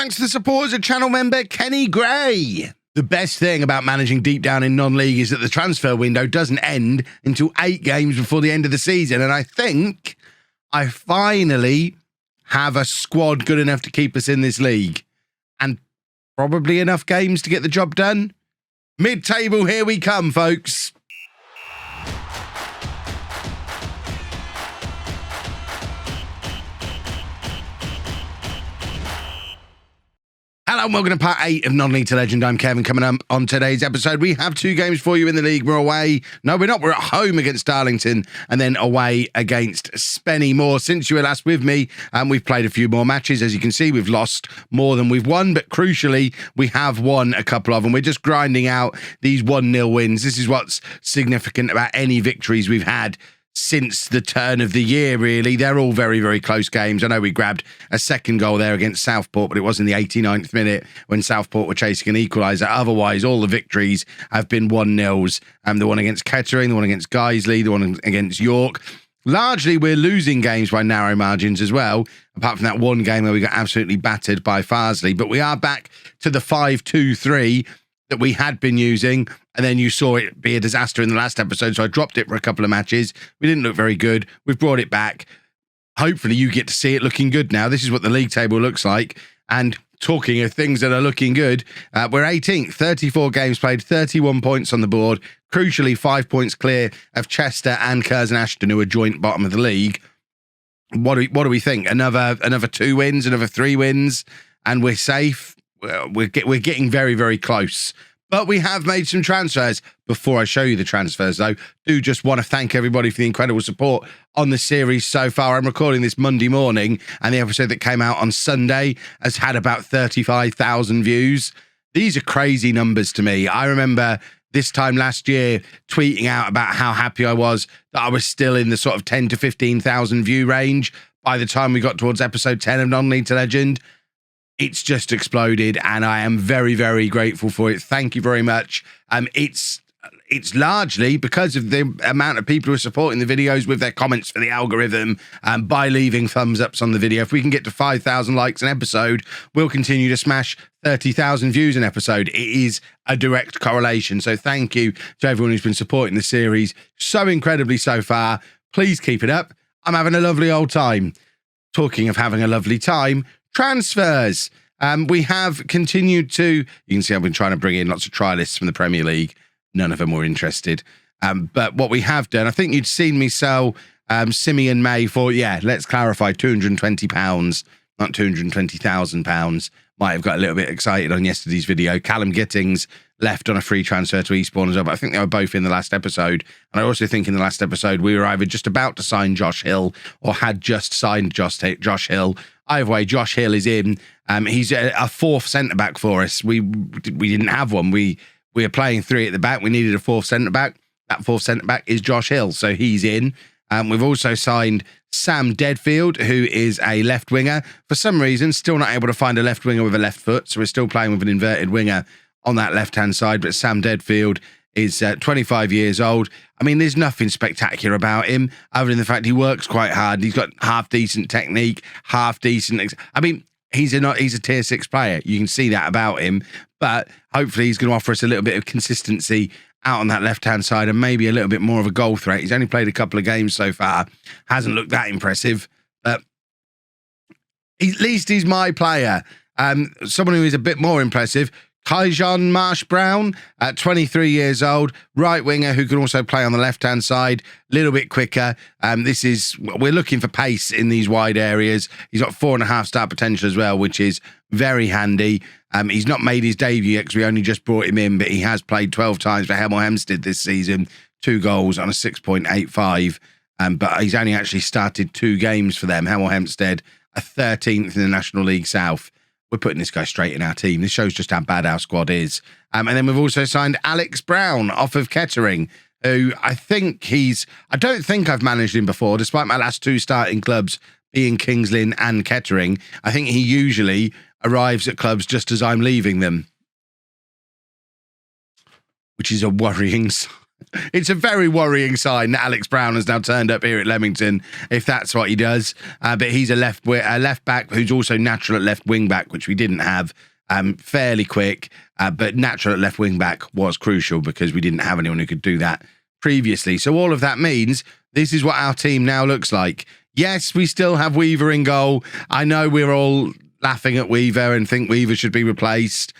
Thanks to the support as a channel member, Kenny Gray. The best thing about managing deep down in non-league is that the transfer window doesn't end until 8 games before the end of the season. And I think I finally have a squad good enough to keep us in this league. And probably enough games to get the job done. Mid-table, here we come, folks. Hello and welcome to part 8 of Non-League to Legend. I'm Kevin. Coming up on today's episode, we have 2 games for you in the league. We're away. No, we're not. We're at home against Darlington and then away against Spennymoor. Since you were last with me, we've played a few more matches. As you can see, we've lost more than we've won, but crucially, we have won a couple of them. We're just grinding out these 1-0 wins. This is what's significant about any victories we've had since the turn of the year, really. They're all very, very close games. I know we grabbed a second goal there against Southport, but it was in the 89th minute when Southport were chasing an equaliser. Otherwise, all the victories have been 1-0s. The one against Kettering, the one against Guiseley, the one against York. Largely, we're losing games by narrow margins as well, apart from that one game where we got absolutely battered by Farsley. But we are back to the 5-2-3 that we had been using, and then you saw it be a disaster in the last episode, so I dropped it for a couple of matches. We didn't look very good. We've brought it back. Hopefully you get to see it looking good now. This is what the league table looks like. And talking of things that are looking good, we're 18th, 34 games played, 31 points on the board. Crucially, 5 points clear of Chester and Curzon Ashton, who are joint bottom of the league. What do we think? Another 2 wins, another 3 wins, and we're safe. We're getting very, very close. But we have made some transfers. Before I show you the transfers, though, do just want to thank everybody for the incredible support on the series so far. I'm recording this Monday morning, and the episode that came out on Sunday has had about 35,000 views. These are crazy numbers to me. I remember this time last year tweeting out about how happy I was that I was still in the sort of 10 to 15,000 view range by the time we got towards episode 10 of Non-League to Legend. It's just exploded, and I am very, very grateful for it. Thank you very much. It's largely because of the amount of people who are supporting the videos with their comments for the algorithm and by leaving thumbs ups on the video. If we can get to 5,000 likes an episode, we'll continue to smash 30,000 views an episode. It is a direct correlation. So thank you to everyone who's been supporting the series so incredibly so far. Please keep it up. I'm having a lovely old time. Talking of having a lovely time, transfers. We have continued to, you can see I've been trying to bring in lots of trialists from the Premier League. None of them were interested. But what we have done, I think you'd seen me sell Simeon May for, let's clarify, £220, not £220,000. Might have got a little bit excited on yesterday's video. Callum Gittings left on a free transfer to Eastbourne as well, but I think they were both in the last episode. And I also think in the last episode, we were either just about to sign Josh Hill or had just signed Josh Hill. Either way, Josh Hill is in. He's a 4th centre-back for us. We didn't have one. We are playing 3 at the back. We needed a 4th centre-back. That 4th centre-back is Josh Hill, so he's in. We've also signed Sam Deadfield, who is a left winger. For some reason, still not able to find a left winger with a left foot, so we're still playing with an inverted winger on that left-hand side, but Sam Deadfield is 25 years old. I mean, there's nothing spectacular about him other than the fact he works quite hard. He's got half-decent technique, half-decent... I mean, he's a tier 6 player. You can see that about him, but hopefully he's going to offer us a little bit of consistency out on that left-hand side and maybe a little bit more of a goal threat. He's only played a couple of games so far. Hasn't looked that impressive, but at least he's my player. Someone who is a bit more impressive, Kyjon Marsh-Brown, 23 years old, right winger who can also play on the left-hand side, a little bit quicker. We're looking for pace in these wide areas. He's got 4.5 star potential as well, which is very handy. He's not made his debut yet because we only just brought him in, but he has played 12 times for Hemel Hempstead this season, 2 goals on a 6.85. But he's only actually started 2 games for them. Hemel Hempstead, a 13th in the National League South. We're putting this guy straight in our team. This shows just how bad our squad is. And then we've also signed Alex Brown off of Kettering, who I don't think I've managed him before, despite my last 2 starting clubs being Kings Lynn and Kettering. I think he usually arrives at clubs just as I'm leaving them, which is a worrying sign. It's a very worrying sign that Alex Brown has now turned up here at Leamington, if that's what he does. But he's a left back who's also natural at left wing back, which we didn't have. Fairly quick, but natural at left wing back was crucial because we didn't have anyone who could do that previously. So all of that means this is what our team now looks like. Yes, we still have Weaver in goal. I know we're all laughing at Weaver and think Weaver should be replaced.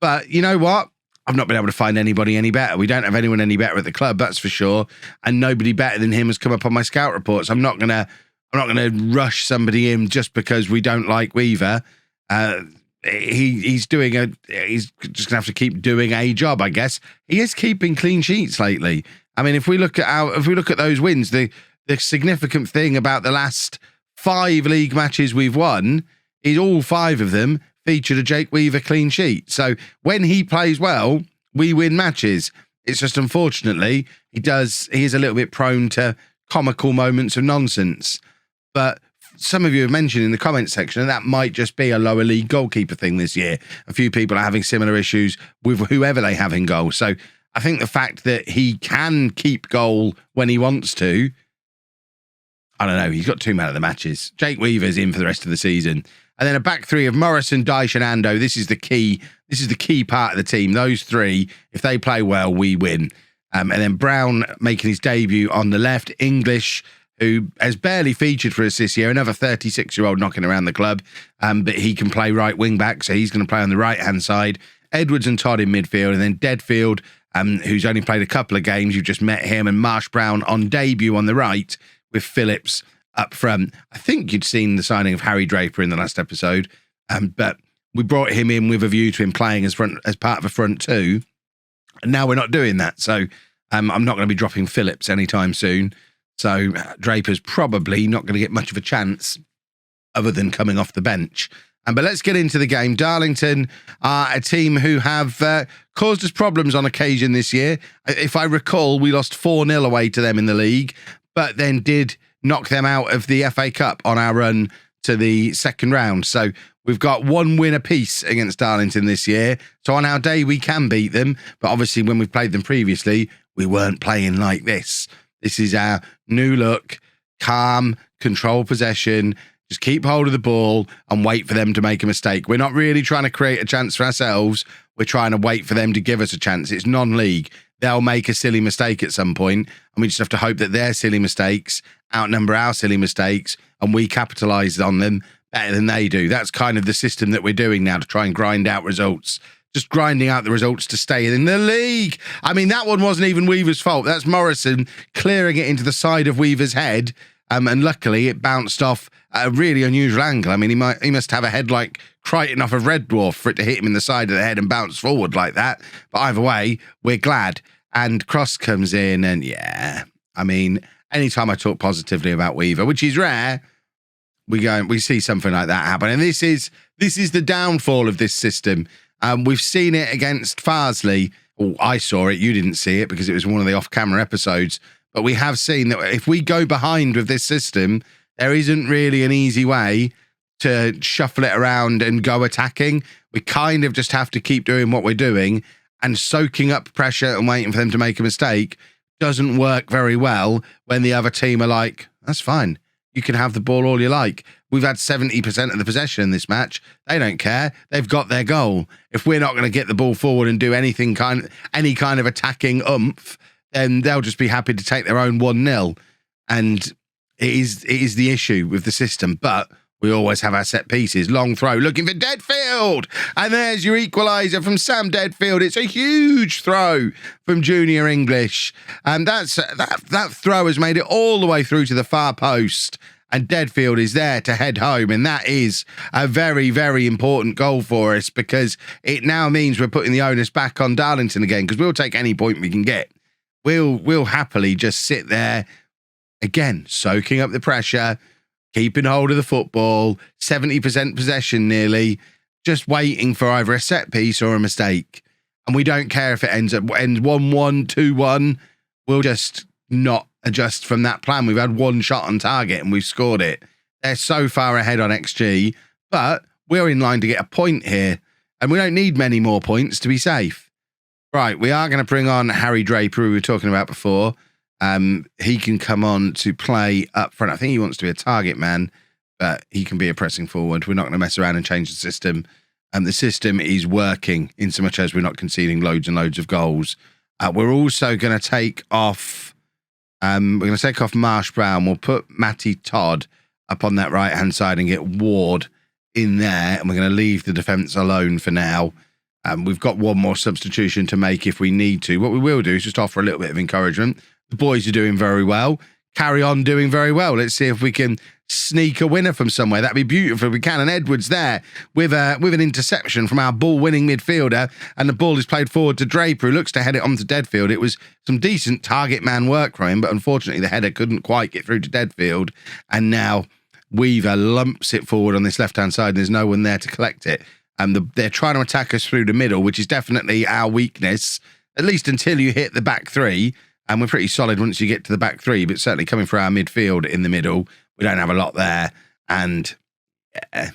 But you know what? I've not been able to find anybody any better. We don't have anyone any better at the club, that's for sure. And nobody better than him has come up on my scout reports. I'm not gonna rush somebody in just because we don't like Weaver. He's just gonna have to keep doing a job, I guess. He is keeping clean sheets lately. I mean, if we look at those wins, the significant thing about the last 5 league matches we've won is all 5 of them featured a Jake Weaver clean sheet. So when he plays well, we win matches. It's just unfortunately he is a little bit prone to comical moments of nonsense. But some of you have mentioned in the comments section that might just be a lower league goalkeeper thing this year. A few people are having similar issues with whoever they have in goal. So I think the fact that he can keep goal when he wants to, I don't know, he's got 2 men of the matches. Jake Weaver's in for the rest of the season. And then a back 3 of Morrison, Dyche and Ando. This is the key part of the team. Those 3, if they play well, we win. And then Brown making his debut on the left. English, who has barely featured for us this year, another 36-year-old knocking around the club. But he can play right wing back, so he's going to play on the right-hand side. Edwards and Todd in midfield, and then Deadfield, who's only played a couple of games. You've just met him, and Marsh Brown on debut on the right with Phillips up front. I think you'd seen the signing of Harry Draper in the last episode, but we brought him in with a view to him playing as part of a front 2, and now we're not doing that. So I'm not going to be dropping Phillips anytime soon. So Draper's probably not going to get much of a chance other than coming off the bench. But let's get into the game. Darlington are a team who have caused us problems on occasion this year. If I recall, we lost 4-0 away to them in the league, but then did knock them out of the FA Cup on our run to the second round. So we've got 1 win apiece against Darlington this year. So on our day, we can beat them. But obviously, when we've played them previously, we weren't playing like this. This is our new look, calm, control possession, just keep hold of the ball and wait for them to make a mistake. We're not really trying to create a chance for ourselves. We're trying to wait for them to give us a chance. It's non-league. They'll make a silly mistake at some point, and we just have to hope that their silly mistakes outnumber our silly mistakes and we capitalise on them better than they do. That's kind of the system that we're doing now to try and grind out results. Just grinding out the results to stay in the league. I mean, that one wasn't even Weaver's fault. That's Morrison clearing it into the side of Weaver's head, and luckily it bounced off at a really unusual angle. I mean, he must have a head like Crichton off of Red Dwarf for it to hit him in the side of the head and bounce forward like that. But either way, we're glad. And Cross comes in, and yeah, I mean, anytime I talk positively about Weaver, which is rare, we see something like that happen. And this is the downfall of this system. We've seen it against Farsley. Well, I saw it. You didn't see it because it was one of the off-camera episodes. But we have seen that if we go behind with this system, there isn't really an easy way to shuffle it around and go attacking. We kind of just have to keep doing what we're doing, and soaking up pressure and waiting for them to make a mistake doesn't work very well when the other team are like, that's fine. You can have the ball all you like. We've had 70% of the possession in this match. They don't care. They've got their goal. If we're not going to get the ball forward and do any kind of attacking oomph, then they'll just be happy to take their own 1-0. And it is the issue with the system. But we always have our set pieces. Long throw, looking for Deadfield. And there's your equaliser from Sam Deadfield. It's a huge throw from Junior English. And that throw has made it all the way through to the far post. And Deadfield is there to head home. And that is a very, very important goal for us, because it now means we're putting the onus back on Darlington again, because we'll take any point we can get. We'll happily just sit there, again, soaking up the pressure, keeping hold of the football, 70% possession nearly, just waiting for either a set piece or a mistake. And we don't care if it ends 1-1, 2-1. We'll just not adjust from that plan. We've had one shot on target and we've scored it. They're so far ahead on XG, but we're in line to get a point here, and we don't need many more points to be safe. Right, we are going to bring on Harry Draper, who we were talking about before. He can come on to play up front. I think he wants to be a target man, but he can be a pressing forward. We're not going to mess around and change the system. The system is working in so much as we're not conceding loads and loads of goals. We're also going to take off. Marsh Brown. We'll put Matty Todd up on that right-hand side and get Ward in there. And we're going to leave the defence alone for now. We've got one more substitution to make if we need to. What we will do is just offer a little bit of encouragement. The boys are doing very well. Carry on doing very well. Let's see if we can sneak a winner from somewhere. That'd be beautiful if we can. And Edwards there with an interception from our ball-winning midfielder, and the ball is played forward to Draper, who looks to head it onto Deadfield. It was some decent target man work from him, but unfortunately the header couldn't quite get through to Deadfield. And now Weaver lumps it forward on this left-hand side, and there's no one there to collect it. They're trying to attack us through the middle, which is definitely our weakness, at least until you hit the back three. And we're pretty solid once you get to the back three, but certainly coming for our midfield in the middle, we don't have a lot there. And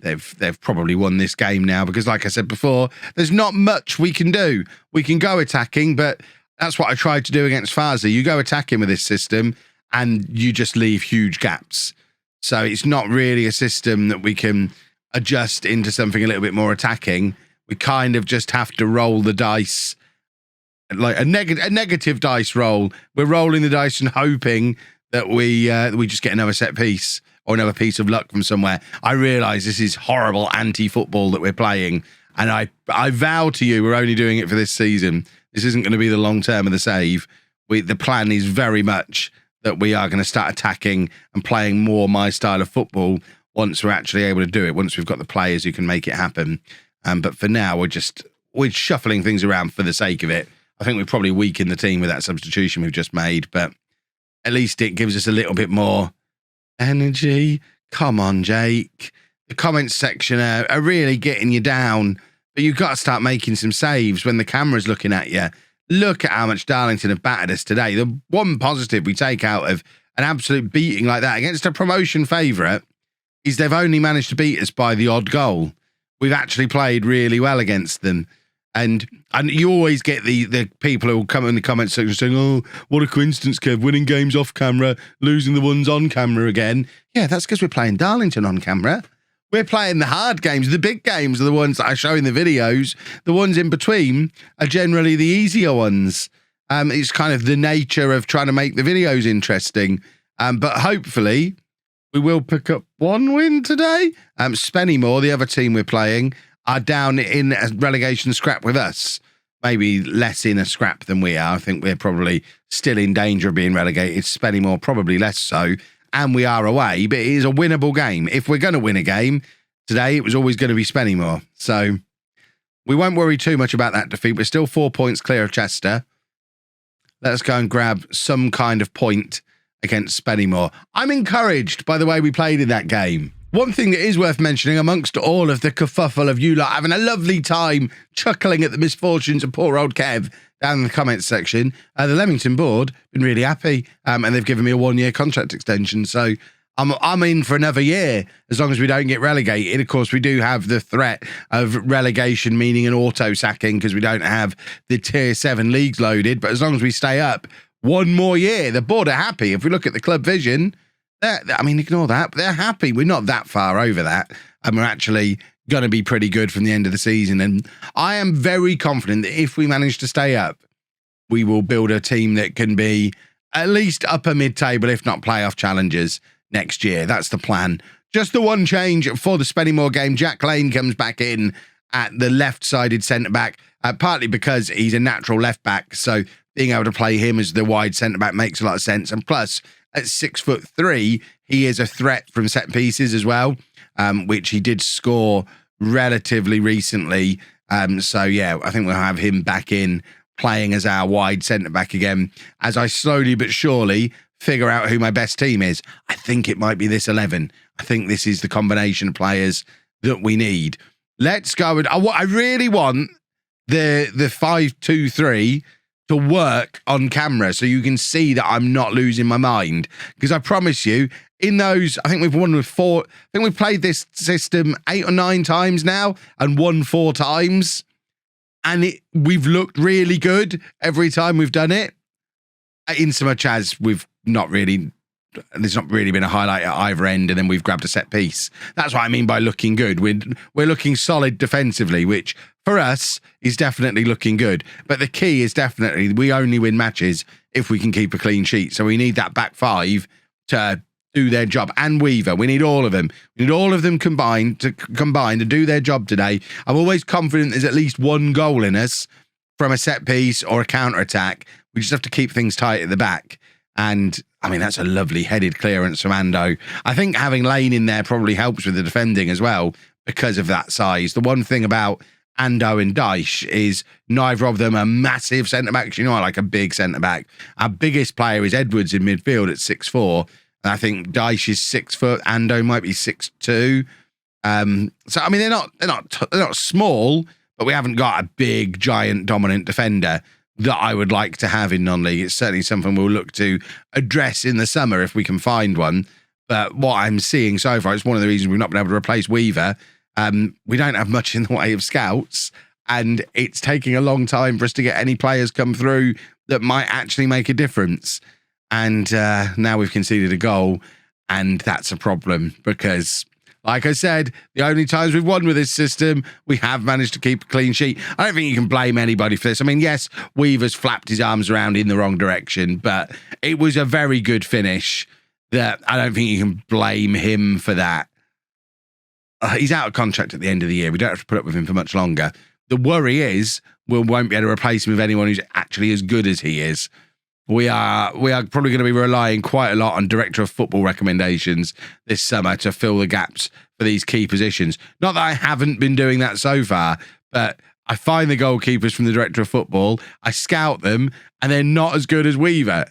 they've probably won this game now because, like I said before, there's not much we can do. We can go attacking, but that's what I tried to do against Farsley. You go attacking with this system and you just leave huge gaps. So it's not really a system that we can adjust into something a little bit more attacking. We kind of just have to roll the dice, like a negative dice roll. We're rolling the dice and hoping that we just get another set piece or another piece of luck from somewhere. I realise this is horrible anti-football that we're playing, and I vow to you we're only doing it for this season. This isn't going to be the long term of the save. The plan is very much that we are going to start attacking and playing more my style of football once we're actually able to do it, once we've got the players who can make it happen. But for now, we're shuffling things around for the sake of it. I think we've probably weakened the team with that substitution we've just made, but at least it gives us a little bit more energy. Come on, Jake. The comments section are really getting you down, but you've got to start making some saves when the camera's looking at you. Look at how much Darlington have battered us today. The one positive we take out of an absolute beating like that against a promotion favourite is they've only managed to beat us by the odd goal. We've actually played really well against them. And you always get the people who will come in the comments section saying, oh, what a coincidence, Kev, winning games off camera, losing the ones on camera again. Yeah, that's because we're playing Darlington on camera. We're playing the hard games. The big games are the ones that I show in the videos. The ones in between are generally the easier ones. It's kind of the nature of trying to make the videos interesting. But hopefully we will pick up one win today. Spennymoor, the other team we're playing, are down in a relegation scrap with us. Maybe less in a scrap than we are. I think we're probably still in danger of being relegated. Spennymoor probably less so. And we are away, but it is a winnable game. If we're going to win a game today, it was always going to be Spennymoor. So we won't worry too much about that defeat. We're still 4 points clear of Chester. Let's go and grab some kind of point against Spennymoor. I'm encouraged by the way we played in that game. One thing that is worth mentioning amongst all of the kerfuffle of you lot having a lovely time chuckling at the misfortunes of poor old Kev down in the comments section, the Leamington board been really happy, and they've given me a 1-year contract extension. So I'm in for another year as long as we don't get relegated. Of course, we do have the threat of relegation, meaning an auto sacking because we don't have the tier 7 leagues loaded. But as long as we stay up 1 more year, the board are happy. If we look at the club vision, ignore that, but they're happy. We're not that far over that, and we're actually going to be pretty good from the end of the season. And I am very confident that if we manage to stay up, we will build a team that can be at least upper mid-table, if not playoff challengers next year. That's the plan. Just the one change for the Spennymoor game. Jack Lane comes back in at the left-sided centre-back, partly because he's a natural left-back, so being able to play him as the wide centre-back makes a lot of sense. And plus, at 6'3", he is a threat from set pieces as well, which he did score relatively recently. So yeah, I think we'll have him back in playing as our wide centre-back again as I slowly but surely figure out who my best team is. I think it might be this 11. I think this is the combination of players that we need. Let's go. I really want the 5-2-3 to work on camera so you can see that I'm not losing my mind. Because I promise you, in those, I think we've won with 4. I think we've played this system 8 or 9 times now and won 4 times. And we've looked really good every time we've done it, in so much as there's not really been a highlight at either end, and then we've grabbed a set piece. That's what I mean by looking good. We're looking solid defensively, which for us is definitely looking good. But the key is definitely we only win matches if we can keep a clean sheet. So we need that back five to do their job, and Weaver. We need all of them. We need all of them combined to do their job today. I'm always confident there's at least one goal in us from a set piece or a counter-attack. We just have to keep things tight at the back. And I mean, that's a lovely headed clearance from Ando. I think having Lane in there probably helps with the defending as well because of that size. The one thing about Ando and Dyche is neither of them are massive centre-backs. You know, I like a big centre-back. Our biggest player is Edwards in midfield at 6'4". And I think Dyche is 6 foot. Ando might be 6'2". So I mean, they're not small, but we haven't got a big, giant, dominant defender that I would like to have in non-league. It's certainly something we'll look to address in the summer if we can find one. But what I'm seeing so far, it's one of the reasons we've not been able to replace Weaver. We don't have much in the way of scouts, and it's taking a long time for us to get any players come through that might actually make a difference. And now we've conceded a goal, and that's a problem because, like I said, the only times we've won with this system, we have managed to keep a clean sheet. I don't think you can blame anybody for this. I mean, yes, Weaver's flapped his arms around in the wrong direction, but it was a very good finish that I don't think you can blame him for that. He's out of contract at the end of the year. We don't have to put up with him for much longer. The worry is we won't be able to replace him with anyone who's actually as good as he is. We are probably going to be relying quite a lot on director of football recommendations this summer to fill the gaps for these key positions. Not that I haven't been doing that so far, but I find the goalkeepers from the director of football, I scout them, and they're not as good as Weaver.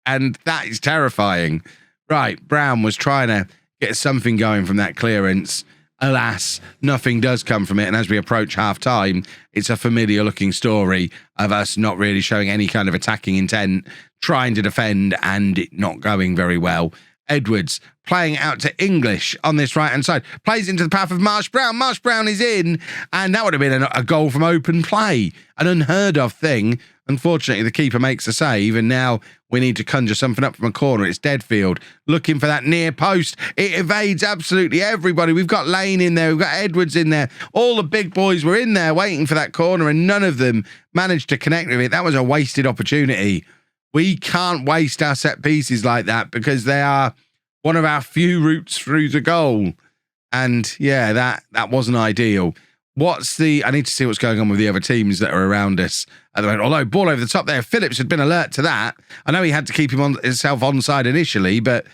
And that is terrifying. Right, Brown was trying to get something going from that clearance. Alas, nothing does come from it. And as we approach half-time, it's a familiar-looking story of us not really showing any kind of attacking intent, trying to defend, and it not going very well. Edwards playing out to English on this right-hand side. Plays into the path of Marsh Brown. Marsh Brown is in, and that would have been a goal from open play. An unheard-of thing. Unfortunately, the keeper makes a save, and now we need to conjure something up from a corner. It's Deadfield looking for that near post. It evades absolutely everybody. We've got Lane in there. We've got Edwards in there. All the big boys were in there waiting for that corner, and none of them managed to connect with it. That was a wasted opportunity. We can't waste our set pieces like that because they are one of our few routes through the goal. And yeah, that wasn't ideal. I need to see what's going on with the other teams that are around us at the moment. Although, ball over the top there, Phillips had been alert to that. I know he had to keep himself onside initially, but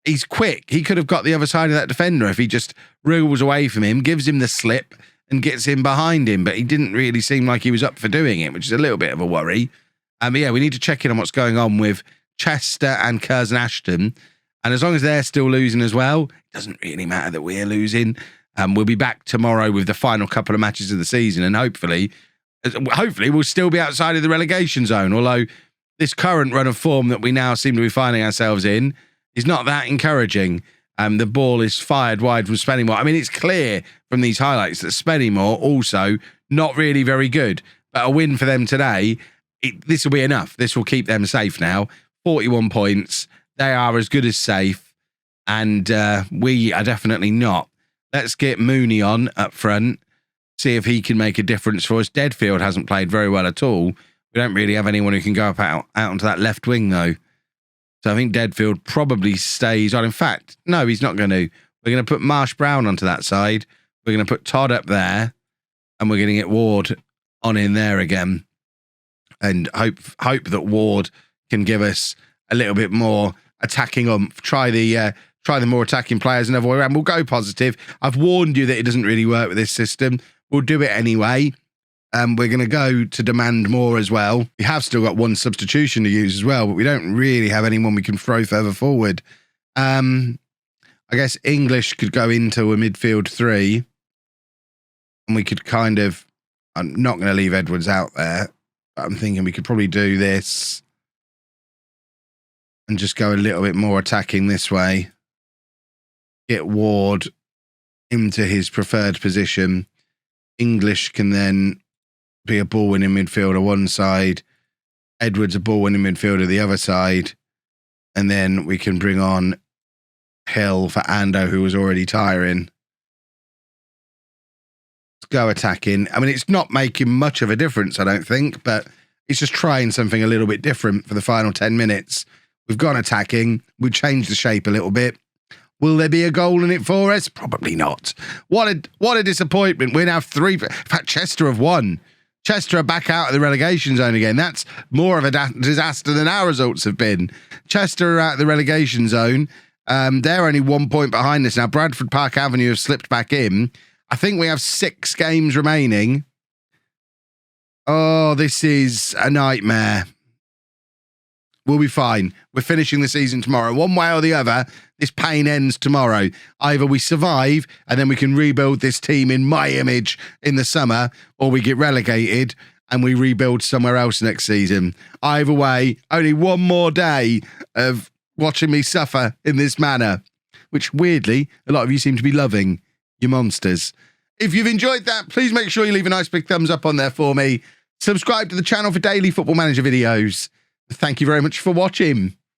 he's quick. He could have got the other side of that defender if he just wriggles away from him, gives him the slip, and gets him behind him. But he didn't really seem like he was up for doing it, which is a little bit of a worry. But yeah, we need to check in on what's going on with Chester and Curzon Ashton. And as long as they're still losing as well, it doesn't really matter that we're losing. We'll be back tomorrow with the final couple of matches of the season, and hopefully we'll still be outside of the relegation zone, although this current run of form that we now seem to be finding ourselves in is not that encouraging. The ball is fired wide from Spennymoor. I mean, it's clear from these highlights that Spennymoor also not really very good, but a win for them today, this will be enough. This will keep them safe now. 41 points. They are as good as safe, and we are definitely not. Let's get Mooney on up front, see if he can make a difference for us. Deadfield hasn't played very well at all. We don't really have anyone who can go out onto that left wing, though. So I think Deadfield probably stays on. In fact, no, he's not going to. We're going to put Marsh Brown onto that side. We're going to put Todd up there, and we're going to get Ward on in there again. And hope that Ward can give us a little bit more attacking oomph. Try the more attacking players another way around. We'll go positive. I've warned you that it doesn't really work with this system. We'll do it anyway. We're going to go to demand more as well. We have still got one substitution to use as well, but we don't really have anyone we can throw further forward. I guess English could go into a midfield three, and we could kind of... I'm not going to leave Edwards out there, but I'm thinking we could probably do this and just go a little bit more attacking this way. Get Ward into his preferred position. English can then be a ball-winning midfielder one side, Edwards a ball-winning midfielder the other side, and then we can bring on Hill for Ando, who was already tiring. Let's go attacking. I mean, it's not making much of a difference, I don't think, but it's just trying something a little bit different for the final 10 minutes. We've gone attacking. We've changed the shape a little bit. Will there be a goal in it for us? Probably not. What a disappointment. We're now 3. In fact, Chester have won. Chester are back out of the relegation zone again. That's more of a disaster than our results have been. Chester are out of the relegation zone. They're only 1 point behind us now. Bradford Park Avenue have slipped back in. I think we have 6 games remaining. Oh, this is a nightmare. We'll be fine. We're finishing the season tomorrow. One way or the other, this pain ends tomorrow. Either we survive and then we can rebuild this team in my image in the summer, or we get relegated and we rebuild somewhere else next season. Either way, only one more day of watching me suffer in this manner, which weirdly, a lot of you seem to be loving. You monsters. If you've enjoyed that, please make sure you leave a nice big thumbs up on there for me. Subscribe to the channel for daily Football Manager videos. Thank you very much for watching.